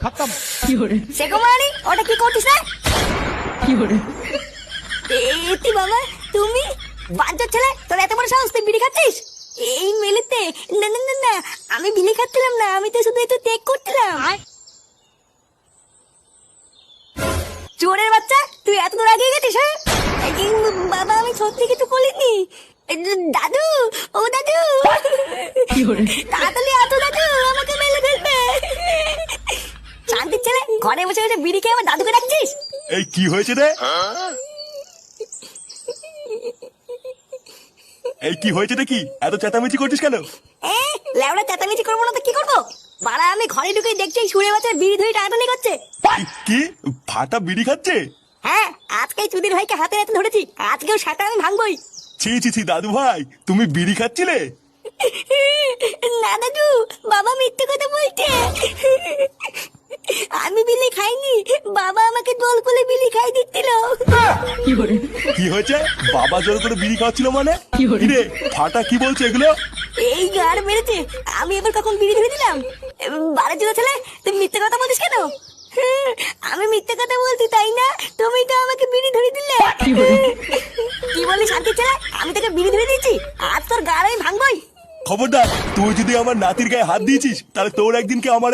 खत्म। শেখমানি ওটা কি করছিস রে? এতি বাবা তুমি বাঞ্চোত ছেলে, তোর এত বড় সাহস, তুই বিড়ি খাচ্ছিস এই মেলেতে? না না না না, আমি বিড়ি খাচ্ছিলাম না, আমি তো শুধু একটু টেক করছিলাম। চোরের বাচ্চা, তুই এত দূর এগিয়ে গেছিস? হ্যাঁ বাবা, আমি সত্যি কিছু করিনি। দাদু, ও দাদু, তাড়াতাড়ি আসো দাদু, আমাকে মেলে ফেলবে। শান্তির ছেলে, ঘরে বসে বসে বিড়ি খেয়ে আমার দাদুকে ডাকছিস? এই কি হয়েছে রে? এই কি হয়েছে রে? কি এত চেঁচামেচি করছিস কেন? লেওড়া চেঁচামেচি করবো না তো কি করবো? বাড়া, আমি ঘরে ঢুকে দেখছি সুরে বাচ্চার বিড়ি ধরে টানাটানি করছে। কি ফাটা বিড়ি খাচ্ছে? হ্যাঁ, আজকে চুদির ভাইকে হাতে হাতে ধরেছি, আজকেও সেটা আমি ভাঙবই। ছি ছি ছি দাদু ভাই, তুমি বিড়ি খাচ্ছিলে? না দাদু, বাবা মিথ্যে কথা বলছে। আমি বিলি খাইনি, বাবা আমাকে দোল করে বিলি খাই দিচ্ছিল। কি হয়েছে? বাবা জোর করে বিড়ি খাওয়াচ্ছিল মানে? কি রে ফাটা কি বলছে এগুলো? এই গাড় মেরেছে, আমি এবার কখন বিড়ি ধরে দিলাম? বারে ছিল ছেলে, তুই মিথ্যে কথা বলছিস কেন? আমি মিথ্যে কথা বলছি তাই না? তুমি তো আমাকে বিড়ি ধরে দিলে। কি বলি শান্তি ছেলে, আমি তোকে বিড়ি ধরে দিয়েছি, আজ তোর গাড় আমি ভাঙবই। খবরদার, তুই যদি আমার নাতির গায়ে হাত দিয়েছিস তাহলে তোর একদিনকে আমার